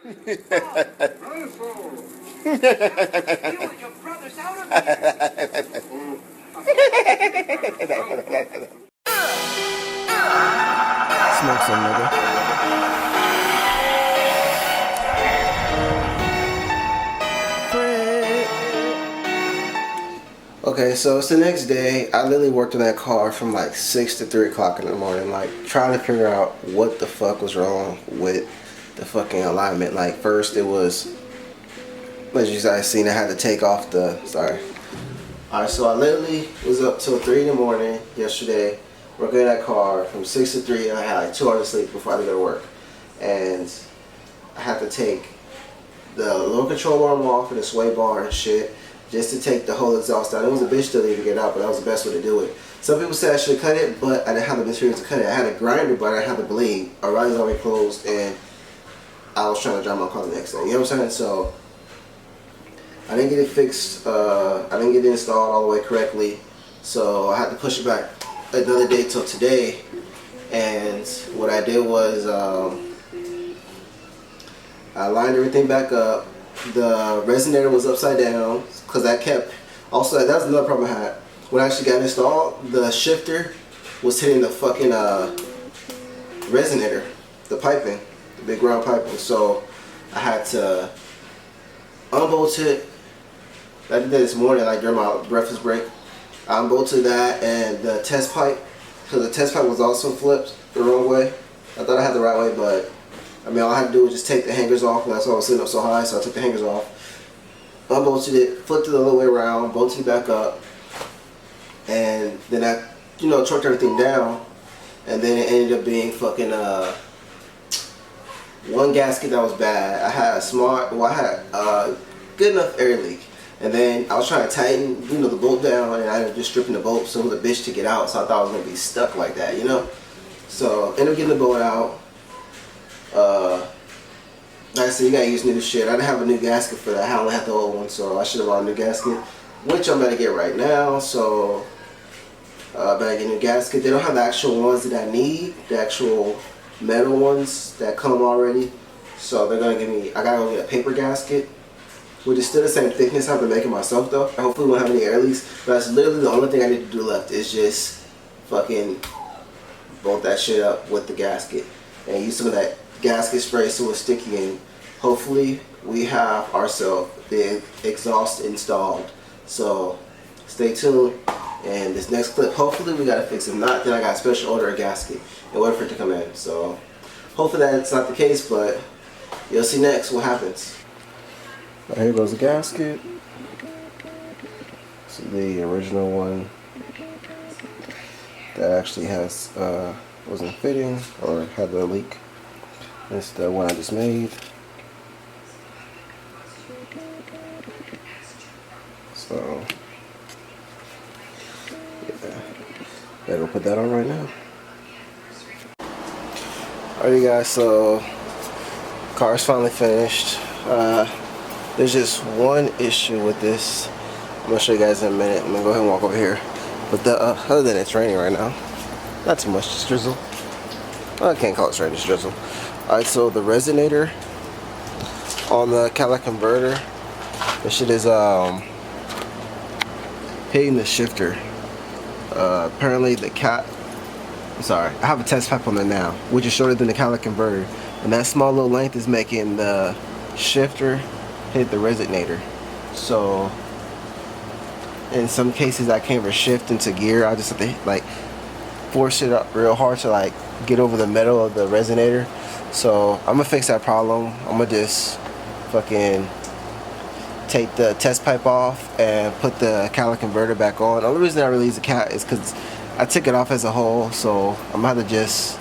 your brother's out of here. Smoke some, nigga. Okay, so it's the next day. I literally worked on that car from like 6 to 3 o'clock in the morning, like trying to figure out what the fuck was wrong with the fucking alignment. Like first it was, as you guys seen, I had to take off the, sorry. Alright, so I literally was up till 3 in the morning yesterday, working in that car from 6 to 3, and I had like 2 hours of sleep before I had to go to work. And I had to take the low control arm off and the sway bar and shit, just to take the whole exhaust out. It was a bitch to leave to get out, but that was the best way to do it. Some people said I should have cut it, but I didn't have the material to cut it. I had a grinder, but I didn't have the blade. Our rider's already closed, and I was trying to drive my car the next day. You know what I'm saying? So I didn't get it fixed. I didn't get it installed all the way correctly, so I had to push it back another day till today. And what I did was I lined everything back up. The resonator was upside down because that kept, also that was another problem I had. When I actually got installed, the shifter was hitting the fucking resonator, the piping, the big round piping. So I had to unbolt it. I did that this morning, like during my breakfast break. I unbolted that and the test pipe, because the test pipe was also flipped the wrong way. I thought I had the right way, but I mean, all I had to do was just take the hangers off. That's why I was sitting up so high, so I took the hangers off, unbolted it, flipped it the other way around, bolted it back up, and then I, you know, trucked everything down, and then it ended up being fucking one gasket that was bad. I had a smart, well, I had a good enough air leak, and then I was trying to tighten, you know, the bolt down, and I ended up just stripping the bolt, so it was a bitch to get out, so I thought I was gonna be stuck like that, you know. So ended up getting the bolt out. Like I said, you gotta use new shit. I didn't have a new gasket for that. I only had the old one, so I should have bought a new gasket, which I'm gonna get right now. So I better get a new gasket. They don't have the actual ones that I need, the actual metal ones that come already. So they're gonna give me, I gotta go get a paper gasket, which is still the same thickness I've been making myself though. I hopefully won't have any air leaks, but that's literally the only thing I need to do left is just fucking bolt that shit up with the gasket and use some of that gasket spray so it's sticky, and hopefully we have ourselves the exhaust installed. So stay tuned, and this next clip, hopefully we gotta fix it. If not, then I got a special order a gasket in order for it to come in. So hopefully that's not the case, but you'll see next what happens. Here goes the gasket. This is the original one that actually has wasn't fitting or had the leak. It's the one I just made. So yeah, better put that on right now. Alright guys, so car's finally finished. There's just one issue with this. I'm gonna show you guys in a minute. I'm gonna go ahead and walk over here. But other than it's raining right now, not too much, just drizzle. Well, I can't call it rain, just drizzle. Alright, so the resonator on the catalytic converter, this shit is hitting the shifter. Apparently the I have a test pipe on there now, which is shorter than the catalytic converter, and that small little length is making the shifter hit the resonator. So in some cases I can't ever shift into gear. I just have to like force it up real hard to like get over the metal of the resonator. So I'm gonna fix that problem. I'm gonna just fucking take the test pipe off and put the catalytic converter back on. The only reason I really use the cat is because I took it off as a whole, so I'm gonna have to just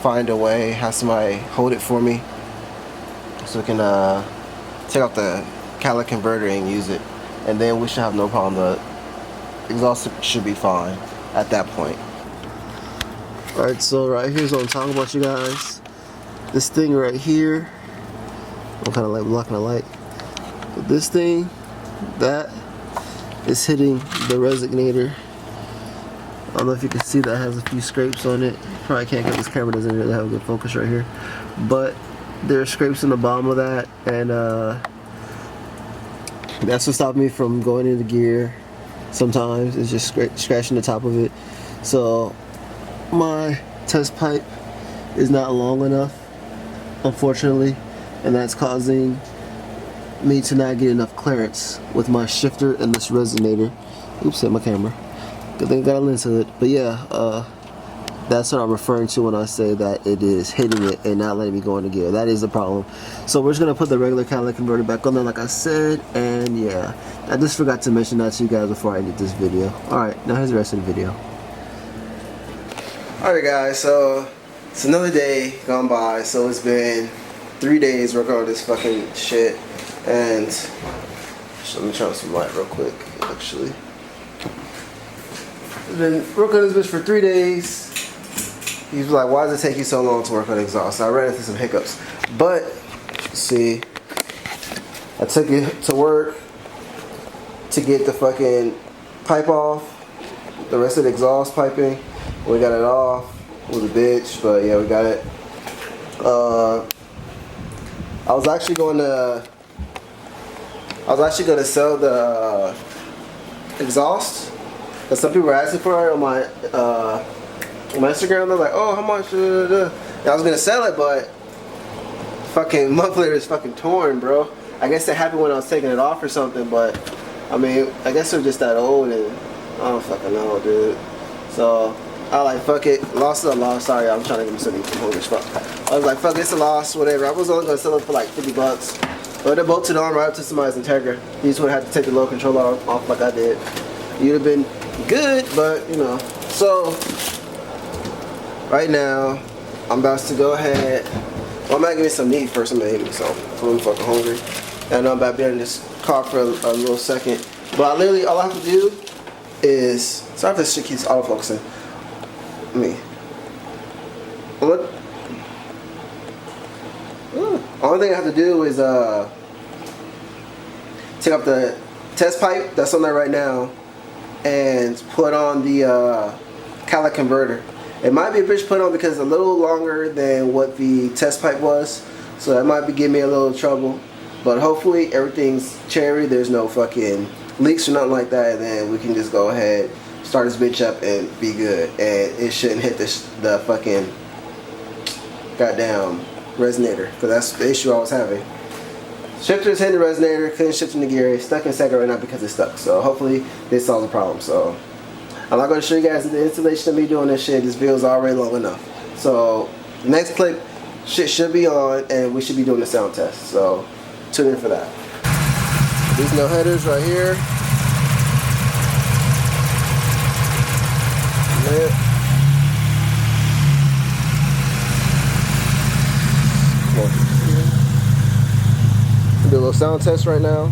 find a way, have somebody hold it for me so we can take off the catalytic converter and use it, and then we should have no problem. The exhaust should be fine at that point. Alright, so right here's what I'm talking about, you guys. This thing right here, I'm kind of like blocking the light, but this thing, that is hitting the resonator. I don't know if you can see that it has a few scrapes on it. Probably can't, get this camera doesn't really have a good focus right here, but there's scrapes in the bottom of that, and that's what stopped me from going into gear. Sometimes it's just scratching the top of it. So my test pipe is not long enough, unfortunately, and that's causing me to not get enough clearance with my shifter and this resonator. Oops, hit my camera. Good thing I got a lens to it. But yeah, that's what I'm referring to when I say that it is hitting it and not letting me go into gear. That is the problem. So we're just gonna put the regular catalytic converter back on there like I said, and yeah, I just forgot to mention that to you guys before I ended this video. Alright, now here's the rest of the video. Alright guys, so it's another day gone by. So it's been 3 days working on this fucking shit, and so let me turn on some light real quick actually. I've been working on this bitch for 3 days. He was like, why does it take you so long to work on exhaust? I ran into some hiccups. But, see, I took it to work to get the fucking pipe off. The rest of the exhaust piping. We got it off. It was a bitch, but yeah, we got it. I was actually going to sell the exhaust. Because some people were asking for it on my Instagram. They're like, oh, how much? And I was gonna sell it, but fucking muffler is fucking torn, bro. I guess it happened when I was taking it off or something, but I mean, I guess they're just that old, and I don't fucking know, dude. So I like, fuck it, loss is a loss. Sorry, I'm trying to get me something from home as fuck. I was like, fuck, it's a loss, whatever. I was only gonna sell it for like 50 bucks, but they're bolted on right up to somebody's Integra. You just would have to take the low controller off like I did. You'd have been good, but you know. So right now, I'm about to go ahead. Well, I'm gonna give me some meat first. I'm gonna eat me some. I'm really fucking hungry. And I'm about to be in this car for a little second. But literally, all I have to do is. Sorry if this shit keeps autofocusing. What? Only thing I have to do is take up the test pipe that's on there right now and put on the catalytic converter. It might be a bitch put on because it's a little longer than what the test pipe was, so that might be giving me a little trouble. But hopefully everything's cherry, there's no fucking leaks or nothing like that, and then we can just go ahead, start this bitch up and be good. And it shouldn't hit the fucking goddamn resonator, because that's the issue I was having. Shifter's hitting the resonator, couldn't shift in the gear, it's stuck in second right now because it's stuck. So hopefully this solves the problem. So I'm not going to show you guys the installation of me doing this shit. This video is already long enough. So next clip, shit should be on, and we should be doing the sound test. So tune in for that. These no headers right here. Do a little sound test right now.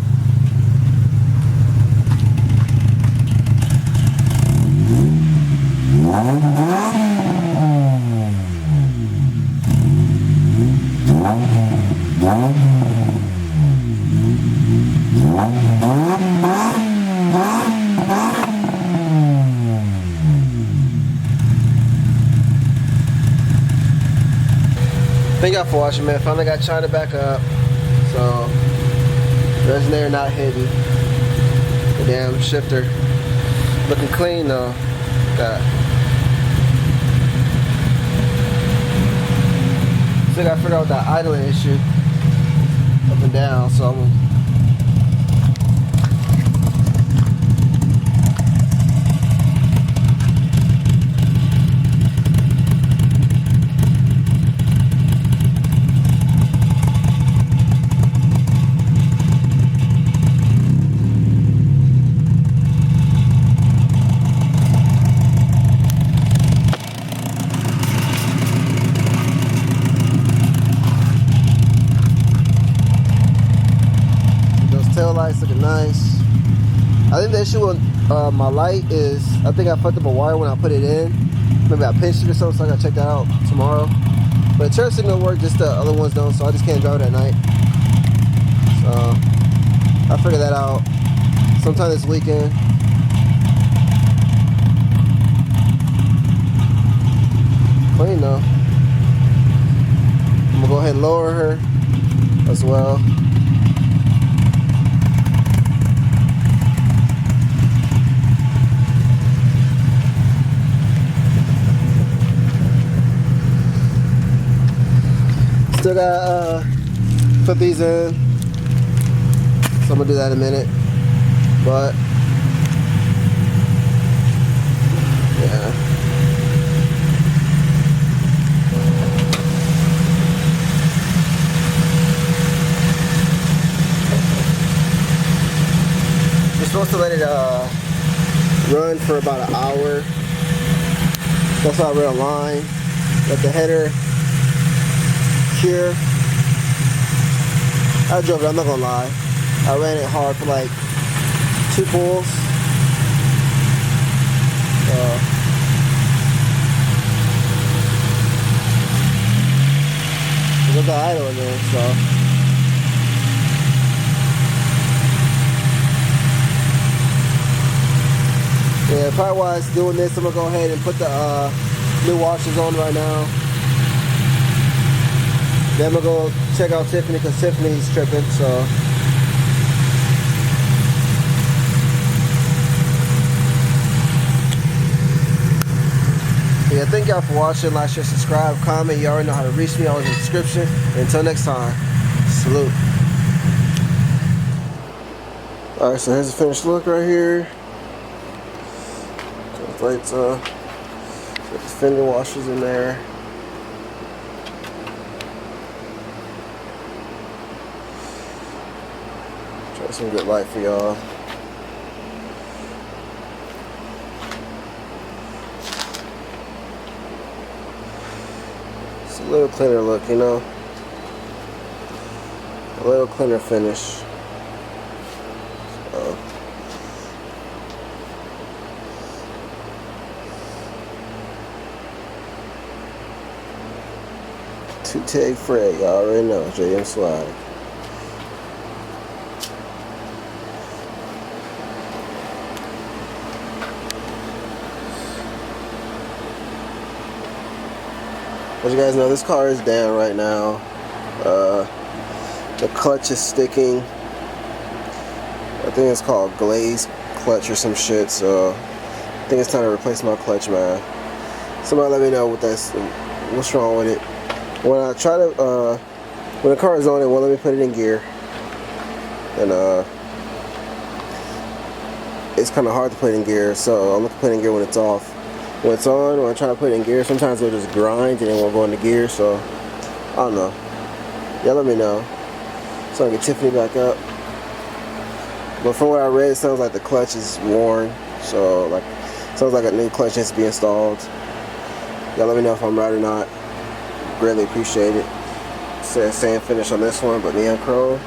Thank y'all for watching, man. Finally got Chyna back up. So resonator not hidden. The damn shifter looking clean though. Still gotta figure out that idling issue. Up and down, so I'm tail lights looking nice. I think the issue with my light is I think I fucked up a wire when I put it in. Maybe I pinched it or something, so I gotta check that out tomorrow. But the turn signal work, just the other ones don't, so I just can't drive it at night. So I'll figure that out sometime this weekend. Clean though. I'm gonna go ahead and lower her as well. Still gotta put these in, so I'm gonna do that in a minute. But yeah, you're supposed to let it run for about an hour. That's how I read online. Let the header cure. I drove it, I'm not gonna lie. I ran it hard for like 2 pulls. There's the idle in there, so. Yeah, probably while it's doing this, I'm gonna go ahead and put the new washers on right now. Then I'm gonna go check out Tiffany because Tiffany's tripping, so. Yeah, thank y'all for watching. Like, share, subscribe, comment. You already know how to reach me. Always in the description. Until next time, salute. Alright, so here's the finished look right here. Lights got the fender washers in there. Try some good light for y'all. It's a little cleaner look, you know. A little cleaner finish. So. Two-tag Fred, y'all already know, JM Swag. As you guys know, this car is down right now. The clutch is sticking. I think it's called glaze clutch or some shit, so I think it's time to replace my clutch, man. Somebody let me know what's wrong with it. When I try to, when the car is on, it won't let me put it in gear. And it's kind of hard to put it in gear, so I'm going to put it in gear when it's off. When it's on, when I try to put it in gear, sometimes it'll just grind and it won't go into gear, so I don't know. Y'all let me know. So I can get Tiffany back up. But from what I read, it sounds like the clutch is worn, so like, sounds like a new clutch has to be installed. Y'all let me know if I'm right or not. Greatly appreciate it. Says sand finish on this one, but neon chrome,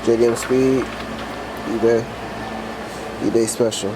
JDM speed, eBay special.